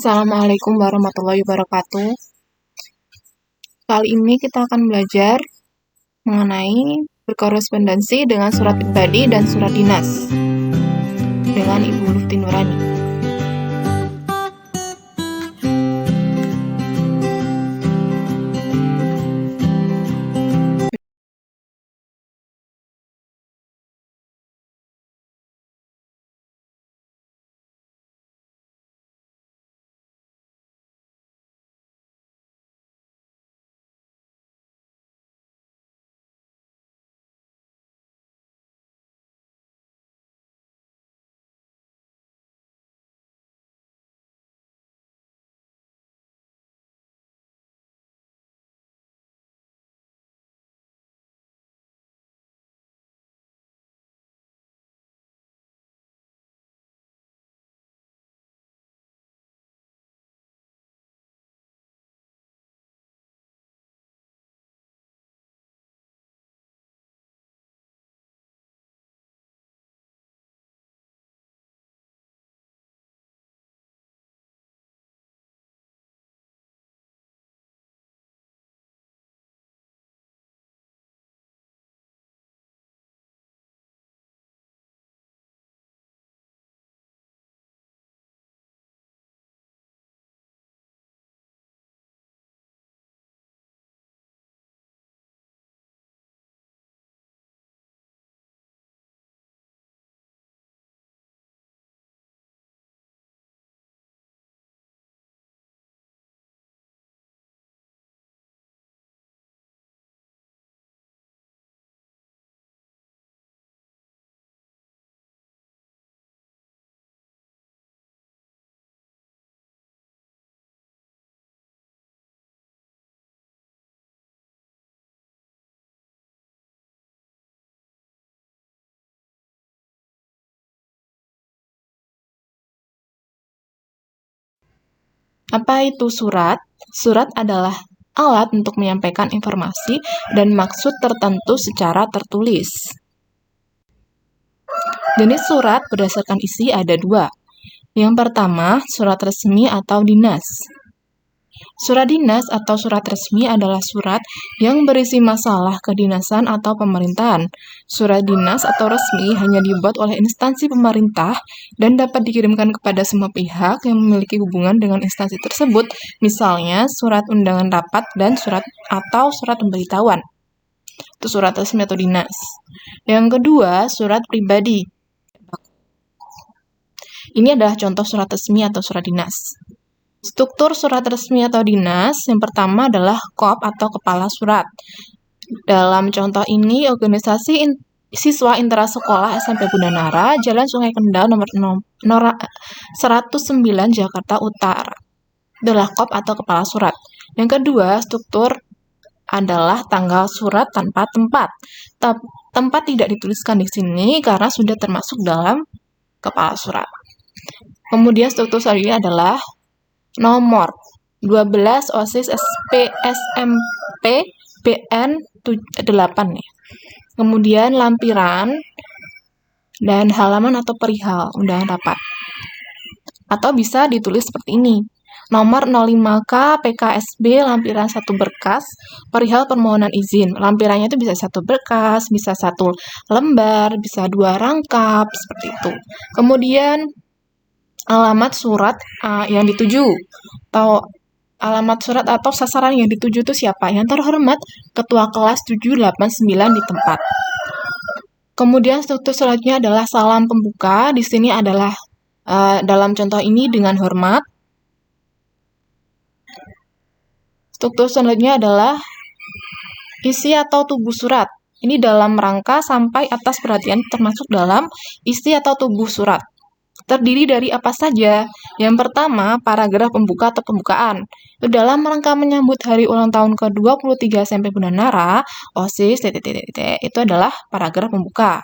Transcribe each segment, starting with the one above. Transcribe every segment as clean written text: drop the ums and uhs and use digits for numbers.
Assalamualaikum warahmatullahi wabarakatuh. Kali ini kita akan belajar mengenai berkorespondensi dengan surat pribadi dan surat dinas dengan Ibu Lufti Nurani. Apa itu surat? Surat adalah alat untuk menyampaikan informasi dan maksud tertentu secara tertulis. Jenis surat berdasarkan isi ada dua. Yang pertama, surat resmi atau dinas. Surat dinas atau surat resmi adalah surat yang berisi masalah kedinasan atau pemerintahan. Surat dinas atau resmi hanya dibuat oleh instansi pemerintah dan dapat dikirimkan kepada semua pihak yang memiliki hubungan dengan instansi tersebut, misalnya surat undangan rapat dan surat pemberitahuan. Itu surat resmi atau dinas. Yang kedua, surat pribadi. Ini adalah contoh surat resmi atau surat dinas. Struktur surat resmi atau dinas, yang pertama adalah KOP atau kepala surat. Dalam contoh ini, organisasi siswa intrasekolah SMP Bunda Nara, Jalan Sungai Kendal nomor 109 Jakarta Utara. Adalah KOP atau kepala surat. Yang kedua, struktur adalah tanggal surat tanpa tempat. Tempat tidak dituliskan di sini karena sudah termasuk dalam kepala surat. Kemudian struktur selanjutnya adalah nomor 12 OSIS SP SMP BN 8 nih. Kemudian lampiran dan halaman atau perihal undangan rapat. Atau bisa ditulis seperti ini. Nomor 05K PKSB lampiran 1 berkas, perihal permohonan izin. Lampirannya itu bisa 1 berkas, bisa 1 lembar, bisa 2 rangkap, seperti itu. Kemudian alamat surat yang dituju, atau alamat surat atau sasaran yang dituju itu siapa? Yang terhormat Ketua Kelas 789 di tempat. Kemudian struktur selanjutnya adalah salam pembuka. Di sini adalah dalam contoh ini dengan hormat. Struktur selanjutnya adalah isi atau tubuh surat. Ini dalam rangka sampai atas perhatian termasuk dalam isi atau tubuh surat. Terdiri dari apa saja? Yang pertama, paragraf pembuka atau pembukaan. Dalam rangka menyambut hari ulang tahun ke-23 SMP Bunda Nara, OSIS, itu adalah paragraf pembuka.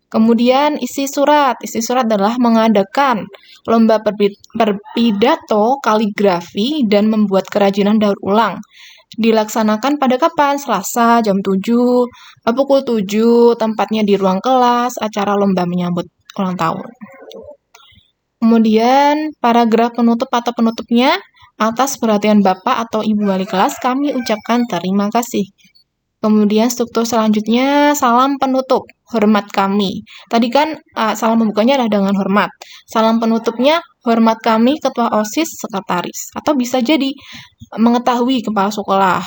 Kemudian isi surat. Isi surat adalah mengadakan lomba berpidato, kaligrafi, dan membuat kerajinan daur ulang. Dilaksanakan pada kapan? Selasa jam 7, pukul 7, tempatnya di ruang kelas, acara lomba menyambut ulang tahun. Kemudian paragraf penutup atau penutupnya, atas perhatian Bapak atau Ibu wali kelas kami ucapkan terima kasih. Kemudian struktur selanjutnya, salam penutup, hormat kami. Tadi kan salam pembukanya adalah dengan hormat. Salam penutupnya, hormat kami ketua OSIS sekretaris. Atau bisa jadi mengetahui kepala sekolah,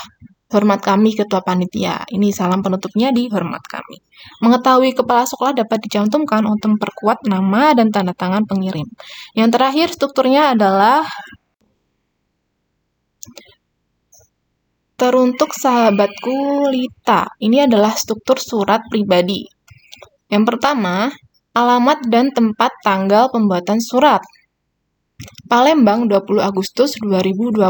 hormat kami ketua panitia. Ini salam penutupnya di hormat kami. Mengetahui kepala sekolah dapat dicantumkan untuk memperkuat nama dan tanda tangan pengirim. Yang terakhir strukturnya adalah teruntuk sahabatku Lita. Ini adalah struktur surat pribadi. Yang pertama, alamat dan tempat tanggal pembuatan surat. Palembang 20 Agustus 2020.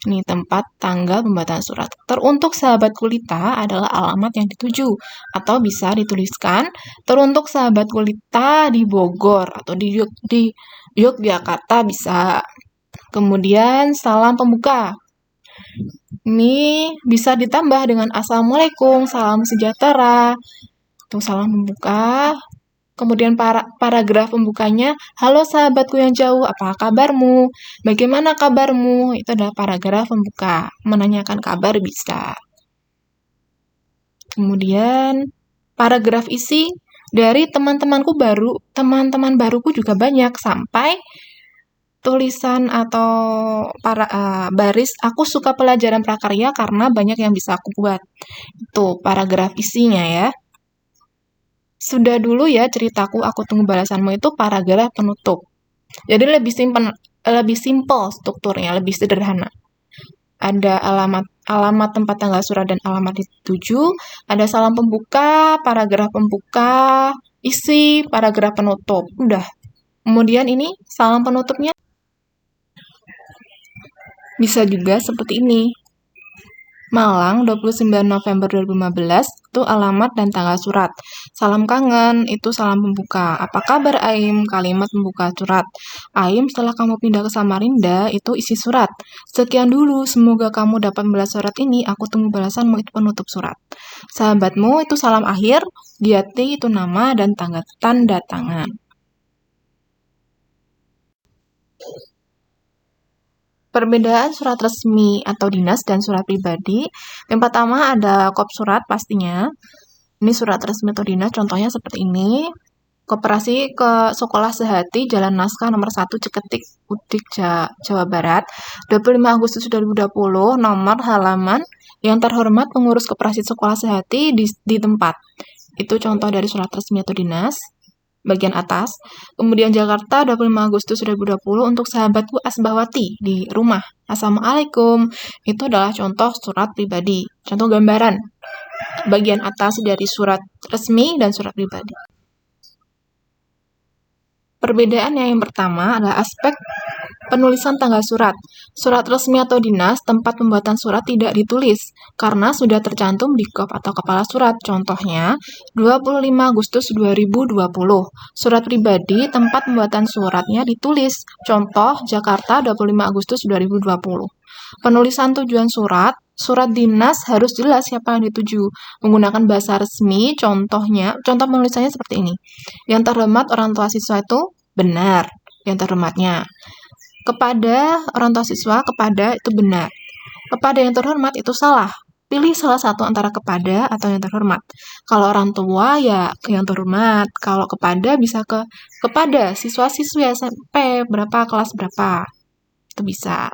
Ini tempat tanggal pembuatan surat. Teruntuk sahabat Kulita adalah alamat yang dituju. Atau bisa dituliskan, teruntuk sahabat Kulita di Bogor atau di Yogyakarta bisa. Kemudian salam pembuka. Ini bisa ditambah dengan Assalamualaikum, salam sejahtera. Itu salam pembuka. Kemudian paragraf pembukanya, halo sahabatku yang jauh, apa kabarmu? Bagaimana kabarmu? Itu adalah paragraf pembuka, menanyakan kabar bisa. Kemudian paragraf isi, dari teman-teman baruku juga banyak, sampai tulisan atau baris, aku suka pelajaran prakarya karena banyak yang bisa aku buat. Itu paragraf isinya ya. Sudah dulu ya ceritaku, aku tunggu balasanmu itu paragraf penutup. Jadi lebih simple strukturnya, lebih sederhana. Ada alamat tempat tanggal surat dan alamat dituju, ada salam pembuka, paragraf pembuka, isi, paragraf penutup. Udah. Kemudian ini salam penutupnya bisa juga seperti ini. Malang, 29 November 2015, itu alamat dan tanggal surat. Salam kangen, itu salam pembuka. Apa kabar Aim? Kalimat pembuka surat. Aim, setelah kamu pindah ke Samarinda, itu isi surat. Sekian dulu, semoga kamu dapat membalas surat ini, aku tunggu balasanmu, itu penutup surat. Sahabatmu, itu salam akhir. Giati, itu nama dan tanda tangan. Perbedaan surat resmi atau dinas dan surat pribadi. Yang pertama ada kop surat pastinya. Ini surat resmi atau dinas, contohnya seperti ini. Koperasi ke Sekolah Sehati, Jalan Naskah nomor 1 Ceketik, Udik, Jawa Barat, 25 Agustus 2020, nomor halaman, yang terhormat pengurus Koperasi Sekolah Sehati di tempat. Itu contoh dari surat resmi atau dinas. Bagian atas. Kemudian Jakarta 25 Agustus 2020 untuk sahabatku Asbawati di rumah. Assalamualaikum. Itu adalah contoh surat pribadi. Contoh gambaran. Bagian atas dari surat resmi dan surat pribadi. Perbedaan yang pertama adalah aspek penulisan tanggal surat. Surat resmi atau dinas, tempat pembuatan surat tidak ditulis, karena sudah tercantum di kop atau kepala surat. Contohnya, 25 Agustus 2020. Surat pribadi, tempat pembuatan suratnya ditulis. Contoh, Jakarta 25 Agustus 2020. Penulisan tujuan surat, surat dinas harus jelas siapa yang dituju. Menggunakan bahasa resmi, contoh penulisannya seperti ini. Yang terhormat orang tua siswa itu benar, yang terhormatnya. Kepada orang tua siswa, kepada itu benar. Kepada yang terhormat itu salah. Pilih salah satu antara kepada atau yang terhormat. Kalau orang tua ya yang terhormat. Kalau kepada bisa kepada siswa-siswi SMP berapa, kelas berapa. Itu bisa.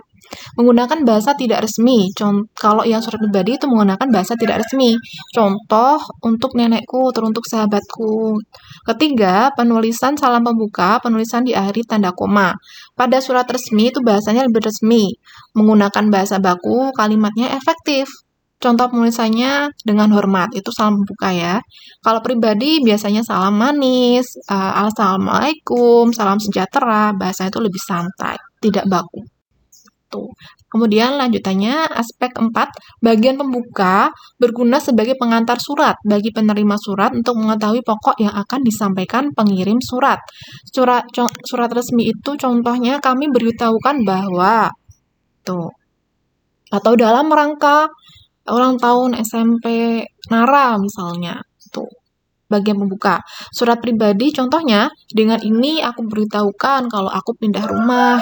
Menggunakan bahasa tidak resmi. Kalau yang surat pribadi itu menggunakan bahasa tidak resmi. Contoh, untuk nenekku, teruntuk sahabatku. Ketiga, penulisan salam pembuka, penulisan diakhiri tanda koma. Pada surat resmi itu bahasanya lebih resmi. Menggunakan bahasa baku, kalimatnya efektif. Contoh penulisannya dengan hormat, itu salam pembuka ya. Kalau pribadi biasanya salam manis, assalamualaikum, salam sejahtera, bahasanya itu lebih santai, tidak baku. Kemudian lanjutannya aspek 4, bagian pembuka berguna sebagai pengantar surat bagi penerima surat untuk mengetahui pokok yang akan disampaikan pengirim surat. Surat resmi itu contohnya kami beritahukan bahwa atau dalam rangka ulang tahun SMP Nara misalnya. bagian pembuka. Surat pribadi contohnya, dengan ini aku beritahukan kalau aku pindah rumah.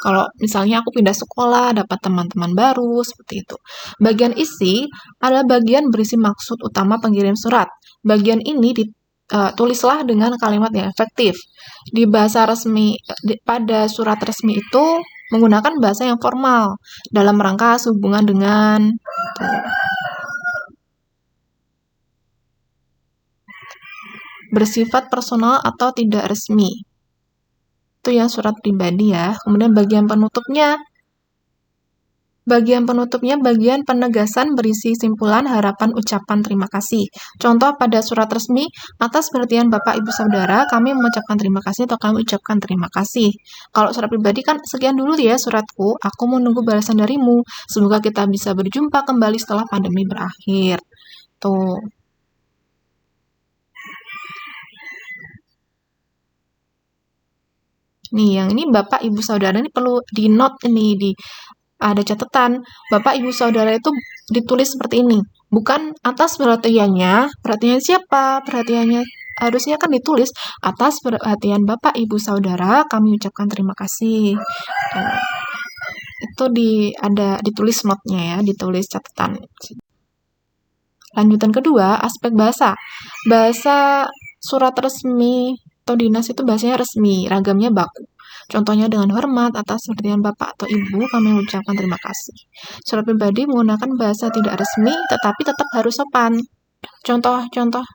Kalau misalnya aku pindah sekolah, dapat teman-teman baru, seperti itu. Bagian isi adalah bagian berisi maksud utama pengirim surat. Bagian ini tulislah dengan kalimat yang efektif. Di bahasa resmi, pada surat resmi itu menggunakan bahasa yang formal dalam rangka sehubungan dengan bersifat personal atau tidak resmi. Itu yang surat pribadi ya. Kemudian bagian penutupnya bagian penegasan berisi simpulan, harapan, ucapan terima kasih. Contoh pada surat resmi, atas perhatian Bapak Ibu Saudara, kami mengucapkan terima kasih atau kami ucapkan terima kasih. Kalau surat pribadi kan sekian dulu ya suratku, aku menunggu balasan darimu. Semoga kita bisa berjumpa kembali setelah pandemi berakhir. Tuh. Nih, yang ini Bapak Ibu Saudara ini perlu di note ini, ada catatan. Bapak Ibu Saudara itu ditulis seperti ini. Bukan atas perhatiannya siapa? Perhatiannya harusnya kan ditulis atas perhatian Bapak Ibu Saudara, kami ucapkan terima kasih. Itu ditulis note-nya ya, ditulis catatan. Lanjutan kedua, aspek bahasa. Bahasa surat resmi atau dinas itu bahasanya resmi, ragamnya baku. Contohnya dengan hormat atas perhatian Bapak atau Ibu, kami mengucapkan terima kasih. Surat pribadi menggunakan bahasa tidak resmi, tetapi tetap harus sopan. Contoh-contoh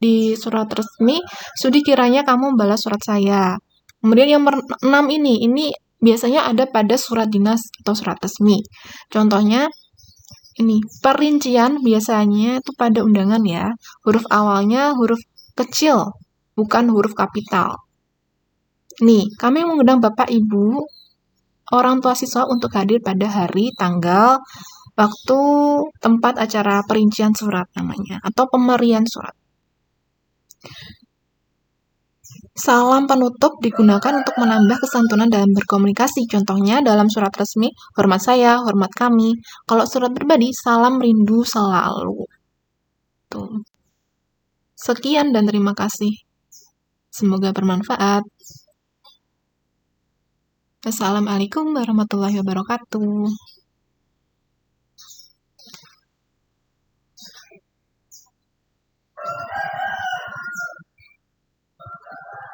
di surat resmi, sudi kiranya kamu membalas surat saya. Kemudian yang 6 ini biasanya ada pada surat dinas atau surat resmi. Contohnya, ini perincian biasanya itu pada undangan ya, huruf awalnya huruf kecil, bukan huruf kapital. Nih, kami mengundang Bapak Ibu, orang tua siswa untuk hadir pada hari, tanggal, waktu, tempat acara perincian surat namanya, atau pemberian surat. Salam penutup digunakan untuk menambah kesantunan dalam berkomunikasi. Contohnya dalam surat resmi, hormat saya, hormat kami. Kalau surat pribadi, salam rindu selalu. Tuh. Sekian dan terima kasih. Semoga bermanfaat. Assalamualaikum warahmatullahi wabarakatuh.